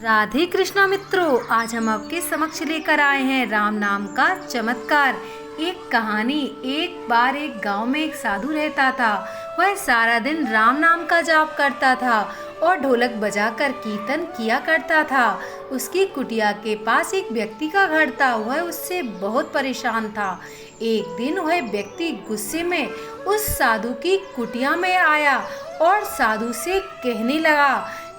राधे कृष्णा मित्रों, आज हम आपके समक्ष लेकर आए हैं राम नाम का चमत्कार। एक कहानी। एक बार एक गांव में एक साधु रहता था। वह सारा दिन राम नाम का जाप करता था और ढोलक बजाकर कीर्तन किया करता था। उसकी कुटिया के पास एक व्यक्ति का घर था। वह उससे बहुत परेशान था। एक दिन वह व्यक्ति गुस्से में उस साधु की कुटिया में आया और साधु से कहने लगा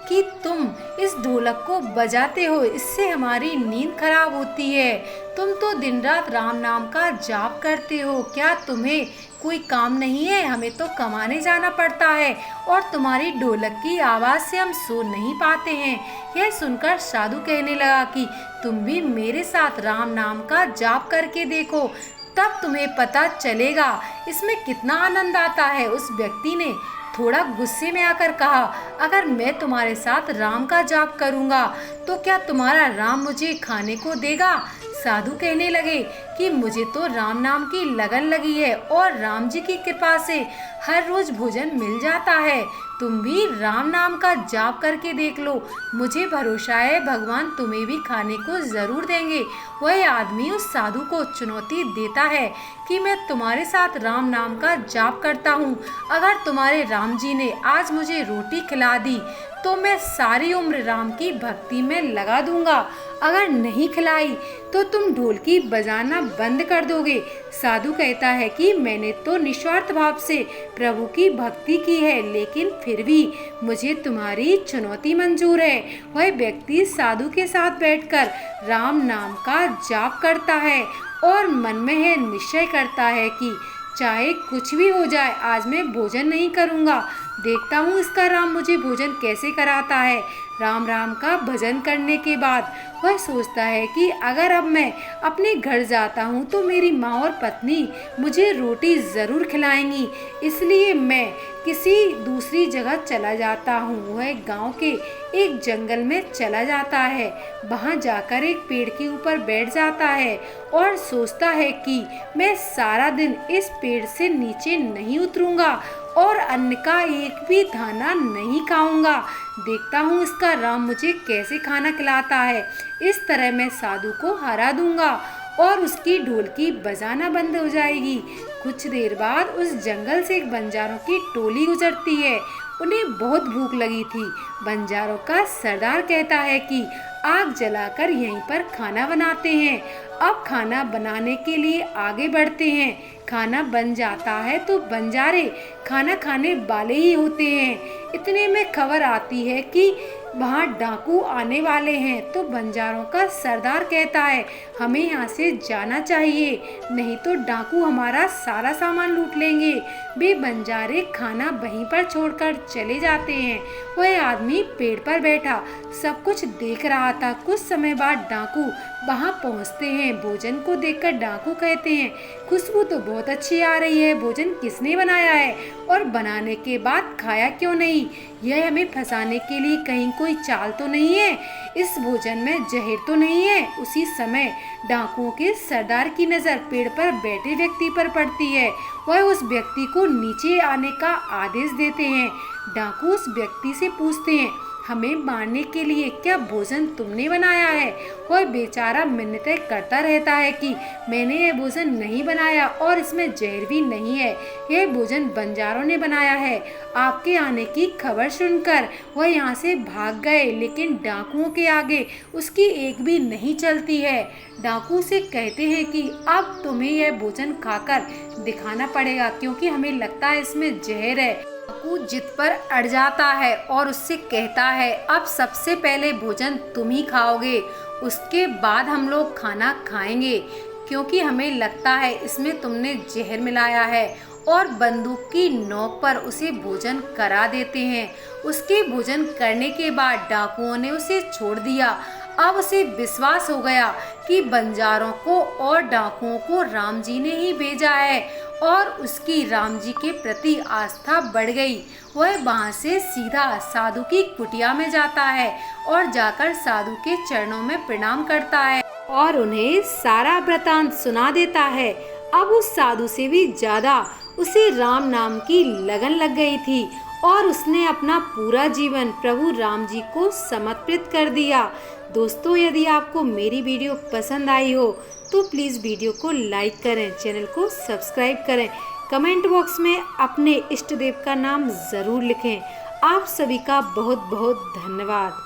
कि तुम इस ढोलक को बजाते हो, इससे हमारी नींद खराब होती है। तुम तो दिन रात राम नाम का जाप करते हो, क्या तुम्हें कोई काम नहीं है? हमें तो कमाने जाना पड़ता है और तुम्हारी ढोलक की आवाज़ से हम सो नहीं पाते हैं। यह सुनकर साधु कहने लगा कि तुम भी मेरे साथ राम नाम का जाप करके देखो, तब तुम्हें पता चलेगा इसमें कितना आनंद आता है। उस व्यक्ति ने थोड़ा गुस्से में आकर कहा, अगर मैं तुम्हारे साथ राम का जाप करूंगा तो क्या तुम्हारा राम मुझे खाने को देगा? साधु कहने लगे कि मुझे तो राम नाम की लगन लगी है और राम जी की कृपा से हर रोज भोजन मिल जाता है। तुम भी राम नाम का जाप करके देख लो, मुझे भरोसा है भगवान तुम्हें भी खाने को जरूर देंगे। वह आदमी उस साधु को चुनौती देता है कि मैं तुम्हारे साथ राम नाम का जाप करता हूँ। अगर तुम्हारे राम जी ने आज मुझे रोटी खिला दी तो मैं सारी उम्र राम की भक्ति में लगा दूंगा। अगर नहीं खिलाई तो तुम ढोलकी बजाना बंद कर दोगे। साधु कहता है कि मैंने तो निस्वार्थ भाव से प्रभु की भक्ति की है, लेकिन फिर भी मुझे तुम्हारी चुनौती मंजूर है। वह व्यक्ति साधु के साथ बैठकर राम नाम का जाप करता है और मन में है निश्चय करता है कि चाहे कुछ भी हो जाए, आज मैं भोजन नहीं करूँगा। देखता हूँ इसका राम मुझे भोजन कैसे कराता है। राम राम का भजन करने के बाद वह सोचता है कि अगर अब मैं अपने घर जाता हूँ तो मेरी माँ और पत्नी मुझे रोटी ज़रूर खिलाएंगी, इसलिए मैं किसी दूसरी जगह चला जाता हूँ। वह गांव के एक जंगल में चला जाता है। वहाँ जाकर एक पेड़ के ऊपर बैठ जाता है और सोचता है कि मैं सारा दिन इस पेड़ से नीचे नहीं उतरूंगा और अन्न का एक भी दाना नहीं खाऊंगा। देखता हूँ इसका राम मुझे कैसे खाना खिलाता है। इस तरह मैं साधु को हरा दूंगा और उसकी ढोलकी बजाना बंद हो जाएगी। कुछ देर बाद उस जंगल से एक बंजारों की टोली गुजरती है। उन्हें बहुत भूख लगी थी। बंजारों का सरदार कहता है कि आग जलाकर यहीं पर खाना बनाते हैं। अब खाना बनाने के लिए आगे बढ़ते हैं। खाना बन जाता है तो बंजारे खाना खाने वाले ही होते हैं। इतने में खबर आती है कि वहाँ डाकू आने वाले हैं। तो बंजारों का सरदार कहता है हमें यहाँ से जाना चाहिए, नहीं तो डाकू हमारा सारा सामान लूट लेंगे। वे बंजारे खाना वहीं पर छोड़कर चले जाते हैं। वह आदमी पेड़ पर बैठा सब कुछ देख रहा था। कुछ समय बाद डाकू वहाँ पहुँचते हैं। भोजन को देखकर डाकू कहते हैं खुशबू तो बहुत अच्छी आ रही है, भोजन किसने बनाया है और बनाने के बाद खाया क्यों नहीं? यह हमें फंसाने के लिए कहीं कोई चाल तो नहीं है? इस भोजन में जहर तो नहीं है? उसी समय डाकुओं के सरदार की नज़र पेड़ पर बैठे व्यक्ति पर पड़ती है। वह उस व्यक्ति को नीचे आने का आदेश देते हैं। डाकू उस व्यक्ति से पूछते हैं हमें मारने के लिए क्या भोजन तुमने बनाया है? वह बेचारा मिन्नतें करता रहता है कि मैंने यह भोजन नहीं बनाया और इसमें जहर भी नहीं है, यह भोजन बंजारों ने बनाया है। आपके आने की खबर सुनकर वह यहाँ से भाग गए, लेकिन डाकुओं के आगे उसकी एक भी नहीं चलती है। डाकू से कहते हैं कि अब तुम्हें यह भोजन खाकर दिखाना पड़ेगा, क्योंकि हमें लगता है इसमें जहर है। डाकू जिद पर अड़ जाता है और उससे कहता है अब सबसे पहले भोजन तुम ही खाओगे, उसके बाद हम लोग खाना खाएंगे, क्योंकि हमें लगता है इसमें तुमने जहर मिलाया है। और बंदूक की नोक पर उसे भोजन करा देते हैं। उसके भोजन करने के बाद डाकुओं ने उसे छोड़ दिया। अब उसे विश्वास हो गया कि बंजारों को और डाकुओं को राम जी ने ही भेजा है और उसकी राम जी के प्रति आस्था बढ़ गई। वह वहाँ से सीधा साधु की कुटिया में जाता है और जाकर साधु के चरणों में प्रणाम करता है और उन्हें सारा वृतांत सुना देता है। अब उस साधु से भी ज्यादा उसे राम नाम की लगन लग गई थी और उसने अपना पूरा जीवन प्रभु राम जी को समर्पित कर दिया। दोस्तों, यदि आपको मेरी वीडियो पसंद आई हो तो प्लीज़ वीडियो को लाइक करें, चैनल को सब्सक्राइब करें, कमेंट बॉक्स में अपने इष्ट देव का नाम ज़रूर लिखें। आप सभी का बहुत बहुत धन्यवाद।